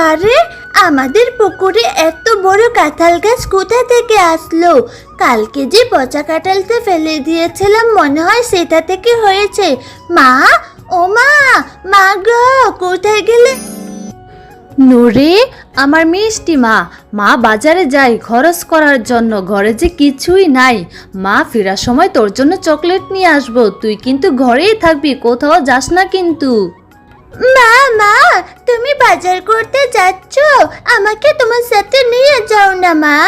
আরে আমাদের পুকুরে এত বড় কাঁঠাল গাছ কোথা থেকে আসলো? কালকে যে পচা কাঁঠালটা ফেলে দিয়েছিলাম মনে হয় সেটা থেকে হয়েছে। মা, ও মা, মা গো, কোথায় গেলে? নুরি, আমার মিষ্টি মা, মা বাজারে যাই খরচ করার জন্য, ঘরে যে কিছুই নাই। মা ফেরার সময় তোর জন্য চকলেট নিয়ে আসবো, তুই কিন্তু ঘরেই থাকবি, কোথাও যাস না কিন্তু। মা, মা, তুমি বাজার করতে যাচ্ছ? আমাকে তোমার সাথে নিয়ে যাও না মা।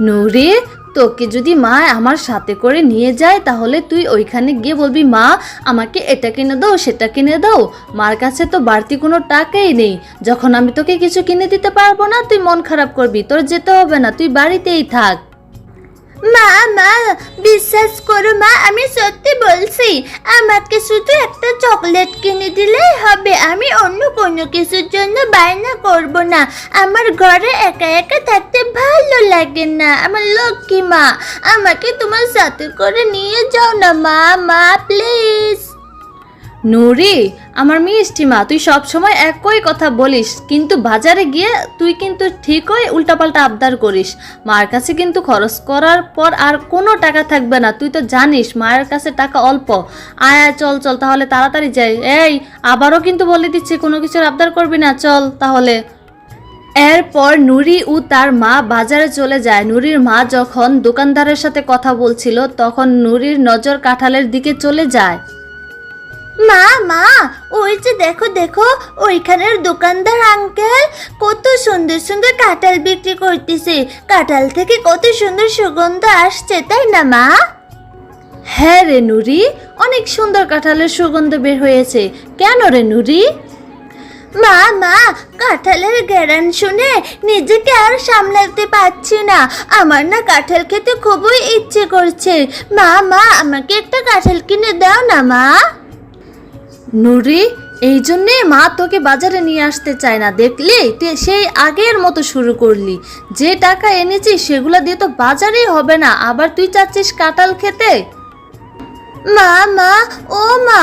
নুরি, তোকে যদি মা আমার সাথে করে নিয়ে যায় তাহলে তুই ওইখানে গিয়ে বলবি, মা আমাকে এটা কিনে দাও সেটা কিনে দাও। মার কাছে তো বাড়তি কোনো টাকাই নেই। যখন আমি তোকে কিছু কিনে দিতে পারবো না তুই মন খারাপ করবি, তোর যেতে হবে না, তুই বাড়িতেই থাক। মা, মা, বিশ্বাস করো মা, আমি সত্যি বলছি। আমাকে শুধু একটা চকলেট কিনে দিলেই হবে, আমি অন্য কোনো কিছুর জন্য বায়না করব না। আমার ঘরে একা একা থাকতে ভালো লাগে না। আমার লক্ষ্মী মা, আমাকে তোমার সাথে করে নিয়ে যাও না মা, মা প্লিজ। নুরি, আমার মিষ্টি মা, তুই সব সময় একই কথা বলিস, কিন্তু বাজারে গিয়ে তুই কিন্তু ঠিকই উল্টাপাল্টা আবদার করিস। মার কাছে কিন্তু খরচ করার পর আর কোনো টাকা থাকবে না, তুই তো জানিস মায়ের কাছে টাকা অল্প। আয় আয়, চল চল তাহলে, তাড়াতাড়ি যাই। এই, আবারও কিন্তু বলে দিচ্ছি কোনো কিছুর আবদার করবি না, চল তাহলে। এরপর নুরি ও তার মা বাজারে চলে যায়। নুরির মা যখন দোকানদারের সাথে কথা বলছিল তখন নুরির নজর কাঁঠালের দিকে চলে যায়। মা, মা, ওই যে দেখো দেখো, ওইখানের দোকানদার আঙ্কেল কত সুন্দর সুন্দর কাঁঠাল বিক্রি করতেছে। কাঁঠাল থেকে কত সুন্দর সুগন্ধ আসছে, তাই না মা? হ্যাঁ রে নুরি, অনেক সুন্দর কাঁঠালের সুগন্ধ বের হয়েছে। কেন রে নুরি? মা, মা, কাঁঠালের ঘ্রাণ শুনে নিজেকে আর সামলাতে পারছি না। আমার না কাঁঠাল খেতে খুবই ইচ্ছে করছে। মা, মা, আমাকে একটা কাঁঠাল কিনে দাও না মা। নুরি, এই জন্যে মা তোকে বাজারে নিয়ে আসতে চায় না, দেখলি তুই সেই আগের মতো শুরু করলি। যে টাকা এনেছিস সেগুলো দিয়ে তো বাজারেই হবে না, আবার তুই চাচ্ছিস কাঁঠাল খেতে। মা, মা, ও মা,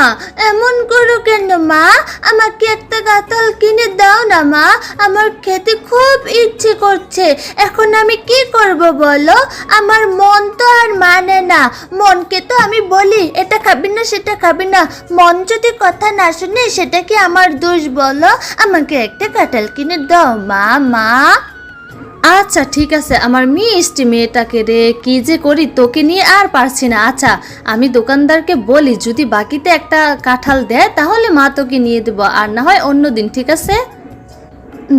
এমন করো কেন মা? আমাকে একটা কাঁঠাল কিনে দাও না মা, আমার খেতে খুব ইচ্ছে করছে। এখন আমি কি করব বলো? আমার মন তো আর মানে না। মনকে তো আমি বলি এটা খাবি না সেটা খাবি না, মন যদি কথা না শুনে সেটা কি আমার দোষ বলো? আমাকে একটা কাঁঠাল কিনে দাও মা, মা। আচ্ছা ঠিক আছে, আমার মিষ্টি মেয়েটাকে রে, কি যে করি, তোকে নিয়ে আর পারছি না। আচ্ছা, আমি দোকানদারকে বলি যদি বাকিতে একটা কাঁঠাল দেয় তাহলে মা তোকে নিয়ে দেবো, আর না হয় অন্য দিন, ঠিক আছে?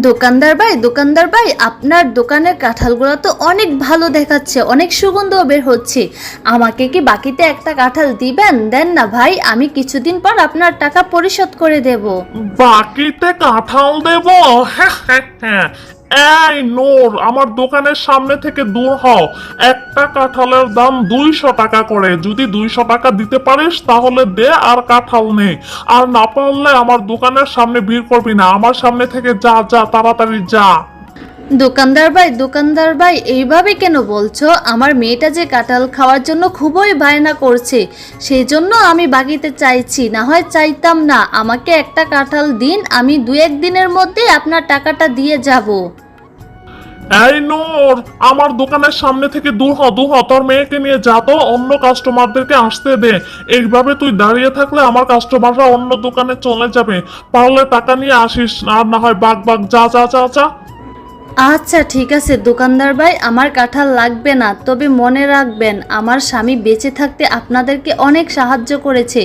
দোকানদার ভাই, আপনার দোকানের কাঁঠালগুলো তো অনেক ভালো দেখাচ্ছে, অনেক সুগন্ধও বের হচ্ছে। আমাকে কি বাকিতে একটা কাঁঠাল দিবেন? দেন না ভাই, আমি কিছুদিন পর আপনার টাকা পরিশোধ করে দেব। বাকিতে কাঁঠাল দেব? এই নূর, আমার দোকানের সামনে থেকে দূর হও। একটা কাঁঠালের দাম 200 টাকা করে। যদি 200 টাকা দিতে পারিস তাহলে দে, আর কাঁঠাল নে। আর না পারলে আমার দোকানের সামনে ভিড় করবি না, আমার সামনে থেকে যা যা, তাড়াতাড়ি যা। দোকানদার ভাই, এইভাবে কেন বলছো? আমার মেয়েটা যে কাঁঠাল খাওয়ার জন্য খুবই বায়না করছে, সেই জন্য আমি বাকিতে চাইছি, না হয় চাইতাম না। আমাকে একটা কাঁঠাল দিন, আমি 2-1 দিনের মধ্যে আপনার টাকাটা দিয়ে যাব। এই নূর, আমার দোকানের সামনে থেকে দূর হ, তোর মেয়েকে নিয়ে যা তো, অন্য কাস্টমারদেরকে আসতে দে। এইভাবে তুই দাঁড়িয়ে থাকলে আমার কাস্টমাররা অন্য দোকানে চলে যাবে। পারলে টাকা নিয়ে আসিস, আর না হয় বাগ যা যা যা যা। আচ্ছা ঠিক আছে দোকানদার ভাই, আমার কাঁঠাল লাগবে না, তবে মনে রাখবেন আমার স্বামী বেঁচে থাকতে আপনাদেরকে অনেক সাহায্য করেছে,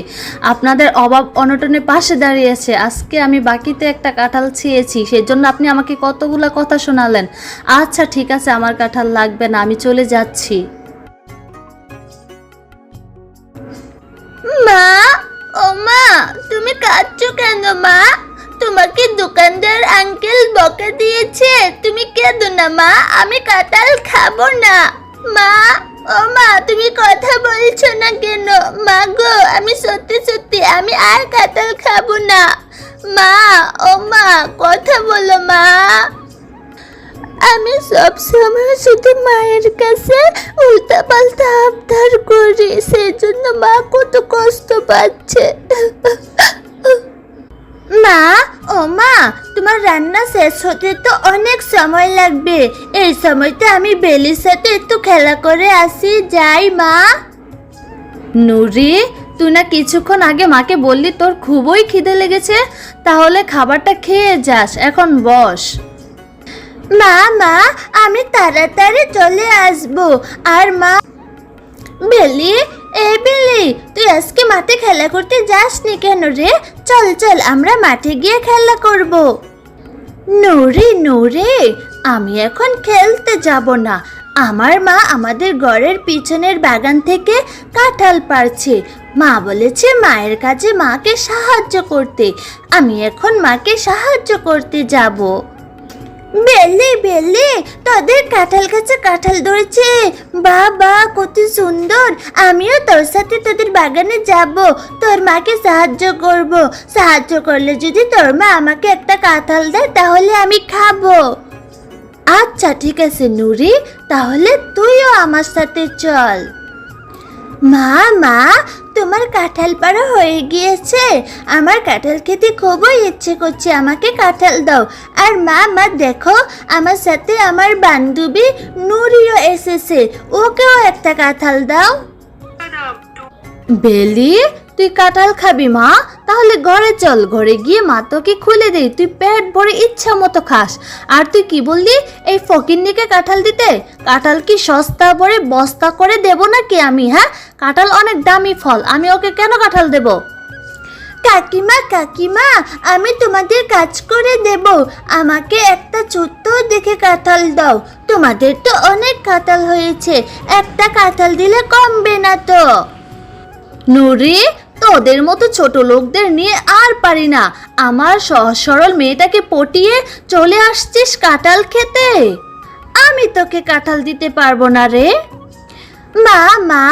আপনাদের অভাব অনটনের পাশে দাঁড়িয়েছে। আজকে আমি বাকিতে একটা কাঁঠাল চেয়েছি, সেজন্য আপনি আমাকে কতগুলো কথা শোনালেন। আচ্ছা ঠিক আছে, আমার কাঁঠাল লাগবে না, আমি চলে যাচ্ছি। মা, ও মা, তুমি কাঁদছো কেন মা? তোমাকে দোকানদার আঙ্কেল বকা দিয়েছে? তুমি কেঁদো না মা, আমি কাঁঠাল খাবো না। মা, ও মা, তুমি কথা বলছো না কেন? মা গো, আমি সত্যি সত্যি আমি আর কাঁঠাল খাবো না। মা, ও মা, কথা বলো মা। আমি সব সময় শুধু মায়ের কাছে উল্টাপাল্টা আবদার করি, সেজন্য মা কত কষ্ট পাচ্ছে। মা, ও মা, তোমার রান্না শেষ হতে তো অনেক সময় লাগবে। এই সময়তে আমি বেলির সাথে একটু খেলা করে আসি, যাই মা। নুরি, তুই না কিছুক্ষণ আগে মাকে বললি তোর খুবই খিদে লেগেছে, তাহলে খাবারটা খেয়ে যাস, এখন বস। মা, আমি তাড়াতাড়ি চলে আসবো। আর মা, বেলি, এই বেলি, তুই আজকে মাঠে খেলা করতে যাসনি কেন রে? চল চল, আমরা মাঠে গিয়ে খেলা করব। নুরি, আমি এখন খেলতে যাব না। আমার মা আমাদের ঘরের পিছনের বাগান থেকে কাঁঠাল পাড়ছে। মা বলেছে মায়ের কাছে মাকে সাহায্য করতে। আমি এখন মাকে সাহায্য করতে যাব। বেলি, তোদের কাঁঠাল গাছে কাঁঠাল ধরেছে। বাবা, কত সুন্দর। আমিও তোর সাথে তোদের বাগানে যাব, তোর মাকে সাহায্য করব। সাহায্য করলে যদি তোর মা আমাকে একটা কাঁঠাল দেয় তাহলে আমি খাবো। আচ্ছা ঠিক আছে নুরি, তাহলে তুইও আমার সাথে চল। মা, তোমার কাঁঠাল পাড়া হয়ে গিয়েছে। আমার কাঁঠাল খেতে খুবই ইচ্ছে করছে, আমাকে কাঁঠাল দাও। আর মা দেখো, আমার সাথে আমার বান্ধবী নুরিও এসেছে, ওকেও একটা কাঁঠাল দাও। বেলি, তুই কাঁঠাল খাবি মা? তাহলে ঘরে চল, ঘরে গিয়ে মা তোকে খুলে দেই, তুই পেট ভরে ইচ্ছা মতো খাস। আর তুই কি বললি এই ফকিন্নিকে কাঁঠাল দিতে? কাঁঠাল কি সস্তা ভরে বস্তা করে দেব নাকি আমি? হ্যাঁ, কাঁঠাল অনেক দামি ফল, আমি ওকে কেন কাঁঠাল দেব? কাকিমা, আমি তোমাদের কাজ করে দেব। আমাকে একটা ছোট্ট দেখে কাঁঠাল দাও। তোমাদের তো অনেক কাঁঠাল হয়েছে, একটা কাঁঠাল দিলে কমবে না তো? নুরি, তোদের মতো ছোট লোকদের নিয়ে আর পারি না। আমার সহজ সরল মেয়েটাকে পটিয়ে চলে আসছিস কাঁঠাল খেতে। আমি তোকে কাঁঠাল দিতে পারবো না রে। মা,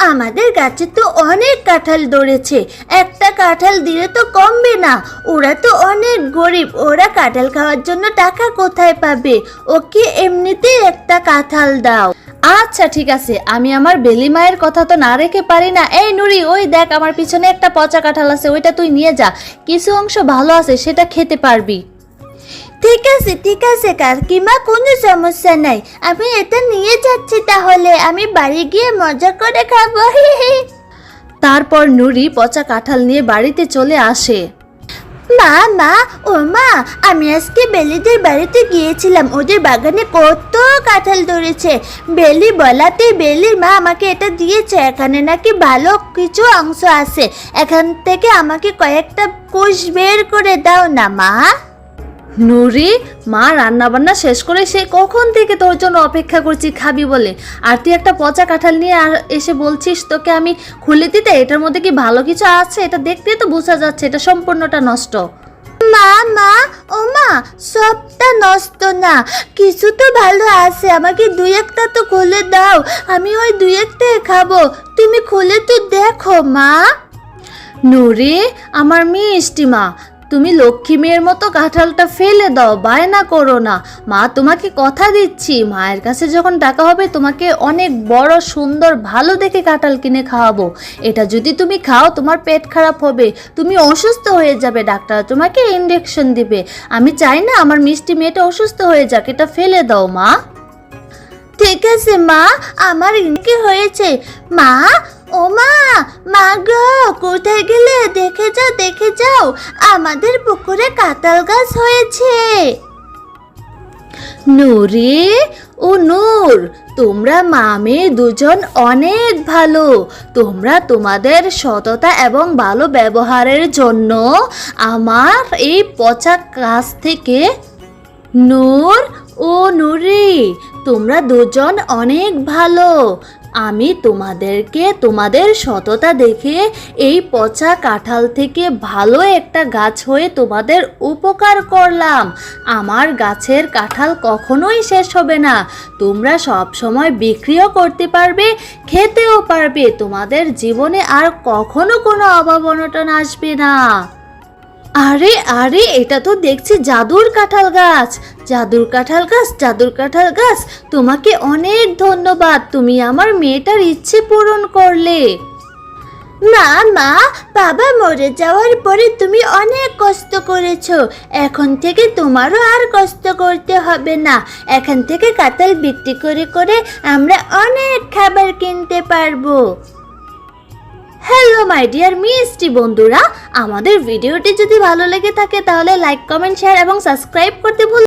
আমাদের গাছে তো অনেক কাঁঠাল ধরেছে, একটা কাঁঠাল দিলে তো কমবে না। ওরা তো অনেক গরিব, ওরা কাঁঠাল খাওয়ার জন্য টাকা কোথায় পাবে? ওকে এমনিতেই একটা কাঁঠাল দাও। আচ্ছা ঠিক আছে, আমি আমার বেলি মায়ের কথা তো না রেখে পারি না। এই নুরি, ওই দেখ আমার পিছনে একটা পচা কাঁঠাল আছে, ওইটা তুই নিয়ে যা। কিছু অংশ ভালো আছে, সেটা খেতে পারবি। ঠিক আছে কাকিমা, কোনো সমস্যা নাই। আমি এটা নিয়ে যাচ্ছি, তাহলে আমি বাড়ি গিয়ে মজা করে খাবো। তারপর নুরি পচা কাঁঠাল নিয়ে বাড়িতে চলে আসে। মা, আমি আজকে বেলিদের বাড়িতে গিয়েছিলাম, ওদের বাগানে কত কাঁঠাল ধরেছে। বেলি বলাতে বেলির মা আমাকে এটা দিয়েছে। এখানে নাকি ভালো কিছু অংশ আছে, এখান থেকে আমাকে কয়েকটা কোষ বের করে দাও না মা। নুরি, মা রান্না বান্না শেষ করে সে কখন থেকে তোর জন্য অপেক্ষা করছি খাবি বলে, আর তুই একটা পচা কাঁঠাল নিয়ে আর এসে বলছিস তোকে আমি খুলে দিতে? এটার মধ্যে কি ভালো কিছু আছে? এটা দেখতে তো বোঝা যাচ্ছে এটা সম্পূর্ণটা নষ্ট। মা, সবটা নষ্ট না, কিছু তো ভালো আছে। আমাকে দুই একটা তো খুলে দাও, আমি ওই দুই একটাই খাবো। তুমি খুলে তো দেখো মা। নুরি, আমার মিষ্টি মা, তুমি লক্ষ্মী মেয়ের মতো কাঁঠালটা ফেলে দাও, বায়না করো না। মা তোমাকে কথা দিচ্ছি, মায়ের কাছে যখন টাকা হবে তোমাকে অনেক বড় সুন্দর ভালো দেখে কাঁঠাল কিনে খাওয়াবো। এটা যদি তুমি খাও তোমার পেট খারাপ হবে, তুমি অসুস্থ হয়ে যাবে, ডাক্তার তোমাকে ইনজেকশন দিবে। আমি চাই না আমার মিষ্টি মেয়েটা অসুস্থ হয়ে যাক, এটা ফেলে দাও মা। ঠিক আছে মা, আমার কি হয়েছে? ও মা গো, কোথায় গেলে? দেখে যাও, আমাদের পুকুরে কাঁঠাল গাছ হয়েছে। নুরি ও নূর, তোমরা মা মেয়ে দুজন অনেক ভালো। তোমরা তোমাদের সততা এবং ভালো ব্যবহারের জন্য আমার এই পচা গাছ থেকে নূর ও নুরি, তোমরা দুজন অনেক ভালো। আমি তোমাদেরকে তোমাদের সততা দেখে এই পচা কাঁঠাল থেকে ভালো একটা গাছ হয়ে তোমাদের উপকার করলাম। আমার গাছের কাঁঠাল কখনোই শেষ হবে না, তোমরা সব সময় বিক্রিও করতে পারবে, খেতেও পারবে। তোমাদের জীবনে আর কখনো কোনো অভাব অনটন আসবে না। আরে এটা তো দেখছি জাদুর কাঁঠাল গাছ। জাদুর কাঁঠাল গাছ, তোমাকে অনেক ধন্যবাদ, তুমি আমার মেয়েটার ইচ্ছে পূরণ করলে। মা মা, বাবা মরে যাওয়ার পরে তুমি অনেক কষ্ট করেছো, এখন থেকে তোমারও আর কষ্ট করতে হবে না। এখন থেকে কাঁঠাল বিক্রি করে করে আমরা অনেক খাবার কিনতে পারবো। হ্যালো মাই ডিয়ার মিষ্টি বন্ধুরা, আমাদের ভিডিওটি যদি ভালো লেগে থাকে তাহলে লাইক, কমেন্ট, শেয়ার এবং সাবস্ক্রাইব করতে ভুল